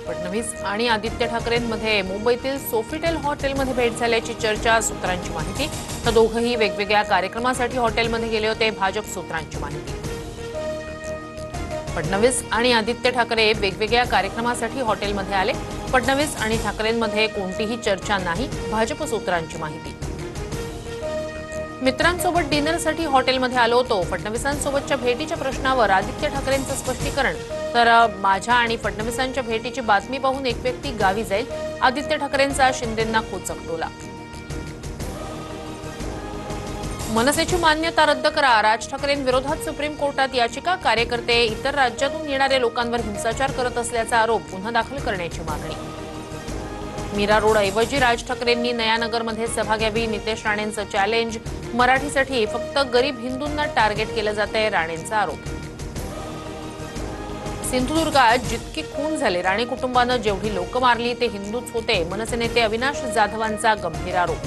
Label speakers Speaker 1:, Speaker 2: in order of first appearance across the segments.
Speaker 1: फडणवीस आणि आदित्य ठाकरेंमध्ये मुंबईतील सोफिटेल हॉटेलमध्ये भेट झाल्याची चर्चा, सूत्रांची माहिती। तर दोघंही वेगवेगळ्या कार्यक्रमासाठी हॉटेलमध्ये गेले होते, भाजप सूत्रांची माहिती। फडणवीस आणि आदित्य ठाकरे वेगवेगळ्या कार्यक्रमासाठी हॉटेलमध्ये आले। फडणवीस आणि ठाकरेंमध्ये कोणतीही चर्चा नाही, भाजप सूत्रांची माहिती। मित्रांसोबत डिनरसाठी हॉटेलमध्ये आलो होतो। फडणवीसांसोबतच्या भेटीच्या प्रश्नावर आदित्य ठाकरेंचं स्पष्टीकरण। तर माझ्या आणि फडणवीसांच्या भेटीची बातमी पाहून एक व्यक्ती गावी जाईल, आदित्य ठाकरेंचा शिंदेंना खोचक टोला। मनसेची मान्यता रद्द करा, राज ठाकरेंविरोधात सुप्रीम कोर्टात याचिका। कार्यकर्ते इतर राज्यातून येणाऱ्या लोकांवर हिंसाचार करत असल्याचा आरोप, गुन्हा दाखल करण्याची मागणी। मीरा रोड ऐवजी राज ठाकरेंनी नयानगरमध्ये सभा घ्यावी, नितेश राणेंचं चॅलेंज। मराठीसाठी फक्त गरीब हिंदूंना टार्गेट केलं जातंय, राणेंचा आरोप। सिंधुदुर्गात जितके खून झाले, राणे कुटुंबानं जेवढी लोक मारली ते हिंदूच होते, मनसे नेते अविनाश जाधवांचा गंभीर आरोप।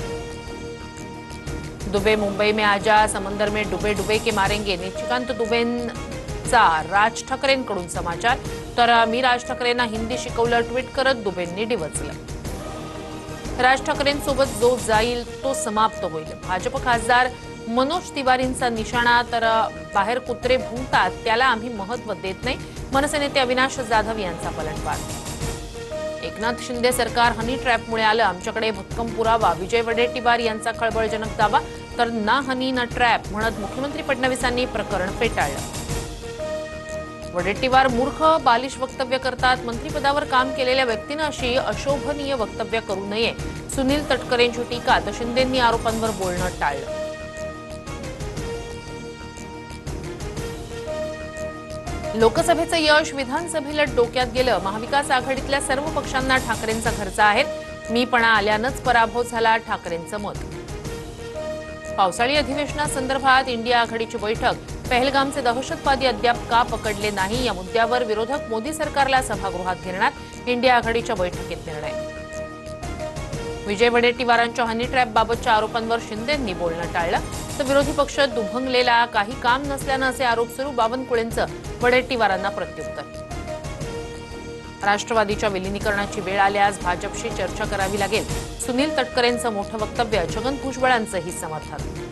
Speaker 1: दुबे मुंबई में आजा, समंदर में डुबे डुबे के मारेंगे, निशिकांत दुबेंचा राज ठाकरेंकडून समाचार। तर मी राज ठाकरेंना हिंदी शिकवलं, ट्विट करत दुबेंनी डिवचलं। राज ठाकरेंसोबत जो जाईल तो समाप्त होईल, भाजप खासदार मनोज तिवारींचा निशाणा। तर बाहेर कुत्रे भुंकतात त्याला आम्ही महत्त्व देत नाही, मनसे नेते अविनाश जाधव यांचा पलटवार। एकनाथ शिंदे सरकार हनी ट्रॅपमुळे आलं, आमच्याकडे भक्कम पुरावा, विजय वडेट्टीवार यांचा खळबळजनक दावा। तर ना हनी ना ट्रॅप म्हणत मुख्यमंत्री फडणवीसांनी प्रकरण फेटाळलं। वडेट्टीवार मूर्ख, बालिश वक्तव्य करतात, मंत्रिपदावर काम केलेल्या व्यक्तीनं अशी अशोभनीय वक्तव्य करू नये, सुनील तटकरेंची टीका। तर शिंदेंनी आरोपांवर बोलणं टाळलं। लोकसभेचं यश विधानसभेला डोक्यात गेलं, महाविकास आघाडीतल्या सर्व पक्षांना ठाकरेंचा खर्च आहे, मीपणा आल्यानंच पराभव झाला, ठाकरेंचं मत। पावसाळी अधिवेशनासंदर्भात इंडिया आघाडीची बैठक, पहलगामचे दहशतवादी अद्याप का पकडले नाही या मुद्द्यावर विरोधक मोदी सरकारला सभागृहात घेणार, इंडिया आघाडीच्या बैठकीत निर्णय। विजय वडेट्टीवारांच्या हनी ट्रॅपबाबतच्या आरोपांवर शिंदेंनी बोलणं टाळलं। तर विरोधी पक्ष दुभंगलेला, काही काम नसल्यानं असे आरोप सुरू, बावनकुळेंचं वडेट्टीवारांना प्रत्युत्तर। राष्ट्रवादीच्या विलिनीकरणाची वेळ आल्यास भाजपशी चर्चा करावी लागेल, सुनील तटकरेंचं मोठं वक्तव्य, छगन भुजबळांचंही समर्थन।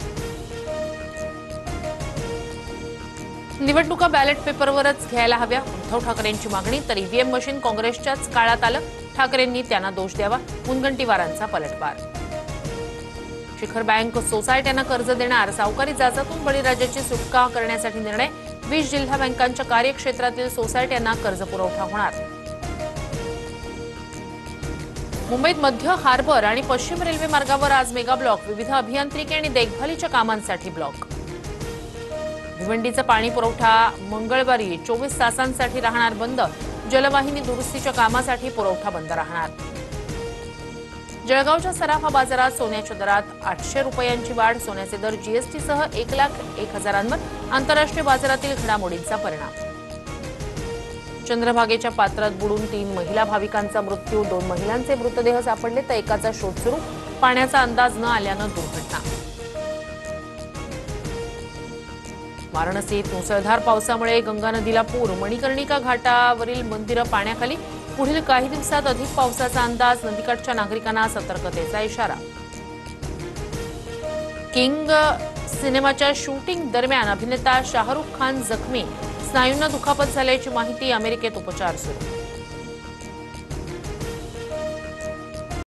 Speaker 1: निवडणुका बॅलेट पेपरवरच घ्यायला हव्या, उद्धव ठाकरेंची मागणी। तर ईव्हीएम मशीन काँग्रेसच्याच काळात आलं, ठाकरेंनी त्यांना दोष द्यावा, मुनगंटीवारांचा पलटवार। शिखर बँक सोसायट्यांना कर्ज देणार, सावकारी जाचातून बळीराजाची सुटका करण्यासाठी निर्णय, 20 जिल्हा बँकांच्या कार्यक्षेत्रातील सोसायट्यांना कर्ज पुरवठा होणार। मुंबईत मध्य हार्बर आणि पश्चिम रेल्वे मार्गावर आज मेगा ब्लॉक, विविध अभियांत्रिकी आणि देखभालीच्या कामांसाठी ब्लॉक। भिवंडीचा पाणी पुरवठा मंगळवारी 24 तासांसाठी राहणार बंद, जलवाहिनी दुरुस्तीच्या कामासाठी पुरवठा बंद राहणार। जळगावच्या सराफा बाजारात सोन्याच्या दरात 800 रुपयांची वाढ, सोन्याचे दर जीएसटीसह 1,01,000 आंतरराष्ट्रीय बाजारातील घडामोडींचा परिणाम। चंद्रभागेच्या पात्रात बुडून 3 महिला भाविकांचा मृत्यू, 2 महिलांचे मृतदेह सापडले तर एकाचा शोध सुरू, पाण्याचा अंदाज न आल्यानं दुर्घटना। वाराणसीत मुसळधार पावसामुळे गंगा नदीला पूर, मणिकर्णिका घाटावरील मंदिरं पाण्याखाली, पुढील काही दिवसात अधिक पावसाचा अंदाज, नदीकाठच्या नागरिकांना सतर्कतेचा इशारा। किंग सिनेमाच्या शूटिंग दरम्यान अभिनेता शाहरुख खान जखमी, स्नायूंना दुखापत झाल्याची माहिती, अमेरिकेत उपचार सुरू।